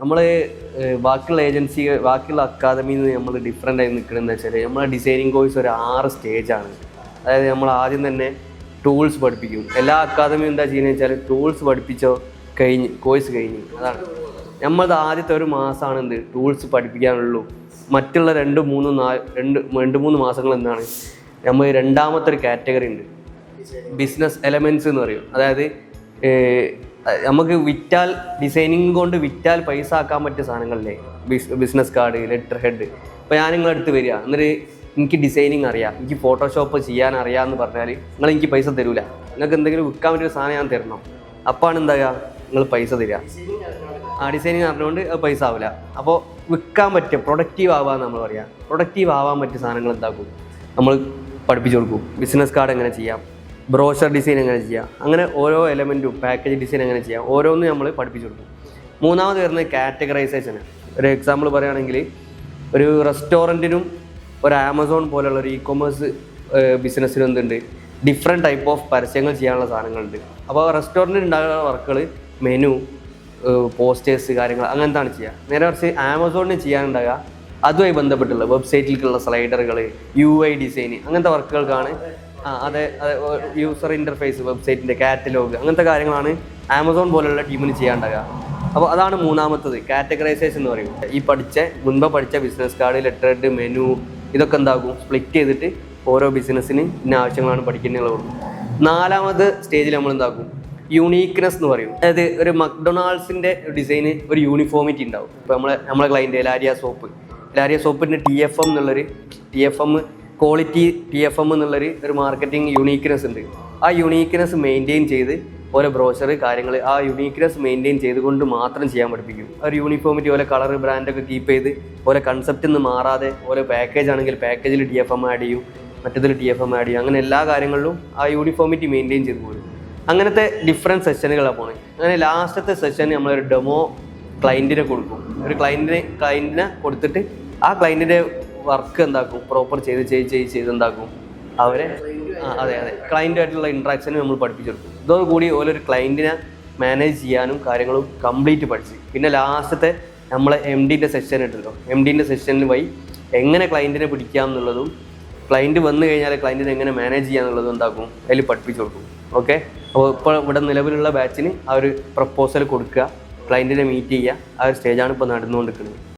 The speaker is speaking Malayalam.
നമ്മൾ ബാക്കിയുള്ള ഏജൻസി ബാക്കിയുള്ള അക്കാദമിയിൽ നിന്ന് നമ്മൾ ഡിഫറെൻ്റ് ആയി നിൽക്കണമെന്ന് വെച്ചാൽ നമ്മളെ ഡിസൈനിങ് കോഴ്സ് ഒരു 6 സ്റ്റേജാണ്. അതായത് നമ്മൾ ആദ്യം തന്നെ ടൂൾസ് പഠിപ്പിക്കും. എല്ലാ അക്കാദമിയും എന്താ ചെയ്യുന്നത് വെച്ചാൽ ടൂൾസ് പഠിപ്പിച്ചോ കോഴ്സ് കഴിഞ്ഞ് അതാണ്. നമ്മളത് ആദ്യത്തെ ഒരു മാസമാണ് എന്ത് ടൂൾസ് പഠിപ്പിക്കാനുള്ളൂ. മറ്റുള്ള 2-3 മാസങ്ങൾ എന്താണ് നമ്മൾ രണ്ടാമത്തെ ഒരു കാറ്റഗറി ഉണ്ട്, ബിസിനസ് എലമെൻറ്റ്സ് എന്ന് പറയും. അതായത് നമുക്ക് വിറ്റാൽ ഡിസൈനിങ് കൊണ്ട് വിറ്റാൽ പൈസ ആക്കാൻ പറ്റിയ സാധനങ്ങളില്ലേ, ബിസിനസ് കാർഡ്, ലെറ്റർ ഹെഡ്. ഇപ്പോൾ ഞാൻ നിങ്ങളടുത്ത് വരിക എന്നിട്ട് എനിക്ക് ഡിസൈനിങ് അറിയാം, എനിക്ക് ഫോട്ടോഷോപ്പ് ചെയ്യാൻ അറിയാമെന്ന് പറഞ്ഞാൽ നിങ്ങൾ എനിക്ക് പൈസ തരൂല. നിങ്ങൾക്ക് എന്തെങ്കിലും വിൽക്കാൻ പറ്റിയ സാധനം ഞാൻ തരണം. അപ്പാണ് എന്താകുക, നിങ്ങൾ പൈസ തരിക. ഡിസൈനിങ് അറിഞ്ഞുകൊണ്ട് അത് പൈസ ആവില്ല. അപ്പോൾ വിൽക്കാൻ പറ്റിയ പ്രൊഡക്റ്റീവ് ആവാന്ന് നമ്മൾ പറയാം. പ്രൊഡക്റ്റീവ് ആവാൻ പറ്റിയ സാധനങ്ങൾ എന്താക്കും നമ്മൾ പഠിപ്പിച്ചു കൊടുക്കും. ബിസിനസ് കാർഡ് എങ്ങനെ ചെയ്യാം, ബ്രോഷർ ഡിസൈൻ എങ്ങനെ ചെയ്യാം, അങ്ങനെ ഓരോ എലമെൻറ്റും പാക്കേജ് ഡിസൈൻ എങ്ങനെ ചെയ്യാം, ഓരോന്നും നമ്മൾ പഠിപ്പിച്ചു കൊടുക്കും. മൂന്നാമത് വരുന്നത് കാറ്റഗറൈസേഷന്. ഒരു എക്സാമ്പിൾ പറയുകയാണെങ്കിൽ ഒരു റെസ്റ്റോറൻറ്റിനും ഒരു ആമസോൺ പോലുള്ള ഒരു ഇ-കൊമേഴ്സ് ബിസിനസ്സിനും എന്തുണ്ട്, ഡിഫറെൻറ്റ് ടൈപ്പ് ഓഫ് പരസ്യങ്ങൾ ചെയ്യാനുള്ള സാധനങ്ങളുണ്ട്. അപ്പോൾ റെസ്റ്റോറൻറ്റിൽ ഉണ്ടാകുന്ന വർക്കുകൾ മെനു, പോസ്റ്റേഴ്സ്, കാര്യങ്ങൾ അങ്ങനത്താണ് ചെയ്യുക. നേരെ കുറച്ച് ആമസോണിന് ചെയ്യാനുണ്ടാകുക അതുമായി ബന്ധപ്പെട്ടുള്ള വെബ്സൈറ്റിലേക്കുള്ള സ്ലൈഡറുകൾ, UI ഡിസൈൻ, അങ്ങനത്തെ വർക്കുകൾക്കാണ്. അതെ, യൂസർ ഇൻ്റർഫേസ്, വെബ്സൈറ്റിൻ്റെ കാറ്റലോഗ്, അങ്ങനത്തെ കാര്യങ്ങളാണ് ആമസോൺ പോലുള്ള ടീമിന് ചെയ്യാനുണ്ടാകുക. അപ്പോൾ അതാണ് മൂന്നാമത്തത് കാറ്റഗറൈസേഷൻ എന്ന് പറയും. ഈ മുൻപ് പഠിച്ച business card, letter head, menu, ഇതൊക്കെ എന്താകും സ്പ്ലിറ്റ് ചെയ്തിട്ട് ഓരോ ബിസിനസ്സിന് ഇന്ന ആവശ്യങ്ങളാണ് പഠിക്കുന്നത്. നാലാമത് സ്റ്റേജിൽ നമ്മൾ എന്താക്കും, യൂണീക്ക്നെസ് എന്ന് പറയും. അതായത് ഒരു മക്ഡൊണാൾഡ്സിൻ്റെ ഡിസൈന് ഒരു യൂണിഫോമിറ്റി ഉണ്ടാവും. ഇപ്പോൾ നമ്മളെ ക്ലൈൻറ്റ് ലാരിയ സോപ്പിൻ്റെ TFM എന്നുള്ളൊരു ക്വാളിറ്റി TFM എന്നുള്ളൊരു മാർക്കറ്റിംഗ് യൂണീക്ക്നെസ് ഉണ്ട്. ആ യൂണീക്ക്നെസ് മെയിൻറ്റെയിൻ ചെയ്ത് ഓരോ ബ്രോഷർ കാര്യങ്ങൾ ആ യൂണീക്ക്നെസ് മെയിൻറ്റെയിൻ ചെയ്തുകൊണ്ട് മാത്രം ചെയ്യാൻ പഠിപ്പിക്കും. ഒരു യൂണിഫോമിറ്റി ഓരോ കളർ ബ്രാൻഡൊക്കെ കീപ്പ് ചെയ്ത് ഓരോ കൺസെപ്റ്റിൽ നിന്ന് മാറാതെ, ഓരോ പാക്കേജ് ആണെങ്കിൽ പാക്കേജിൽ TFM ആഡ് ചെയ്യും, മറ്റേതിൽ TFM ആഡ് ചെയ്യും. അങ്ങനെ എല്ലാ കാര്യങ്ങളിലും ആ യൂണിഫോമിറ്റി മെയിൻറ്റെയിൻ ചെയ്ത് പോരും. അങ്ങനത്തെ ഡിഫറെൻറ്റ് സെഷനുകളാണ് പോകുന്നത്. അങ്ങനെ ലാസ്റ്റത്തെ സെഷൻ നമ്മളൊരു ഡെമോ ക്ലൈൻറ്റിനെ കൊടുക്കും. ഒരു ക്ലൈൻറ്റിനെ കൊടുത്തിട്ട് ആ ക്ലൈൻറ്റിൻ്റെ വർക്ക് എന്താക്കും പ്രോപ്പർ ചെയ്ത് എന്താക്കും അവരെ അതെ ക്ലൈൻറ്റുമായിട്ടുള്ള ഇൻട്രാക്ഷനും നമ്മൾ പഠിപ്പിച്ചെടുക്കും. ഇതോടുകൂടി ഓരോരു ക്ലൈൻറ്റിനെ മാനേജ് ചെയ്യാനും കാര്യങ്ങളും കംപ്ലീറ്റ് പഠിച്ച് പിന്നെ ലാസ്റ്റത്തെ നമ്മളെ MDൻ്റെ സെഷൻ ഉണ്ടല്ലോ, MDൻ്റെ സെഷനിൽ വഴി എങ്ങനെ ക്ലൈൻറ്റിനെ പിടിക്കാം എന്നുള്ളതും ക്ലൈൻറ്റ് വന്നു കഴിഞ്ഞാൽ ക്ലൈൻറ്റിനെ എങ്ങനെ മാനേജ് ചെയ്യാന്നുള്ളതും എന്താക്കും അതിൽ പഠിപ്പിച്ചു കൊടുക്കും. ഓക്കെ, അപ്പോൾ ഇപ്പോൾ ഇവിടെ നിലവിലുള്ള ബാച്ചിന് ആ ഒരു പ്രപ്പോസൽ കൊടുക്കുക, ക്ലൈൻറ്റിനെ മീറ്റ് ചെയ്യുക, ആ ഒരു സ്റ്റേജാണ് ഇപ്പോൾ നടന്നുകൊണ്ടിരിക്കുന്നത്.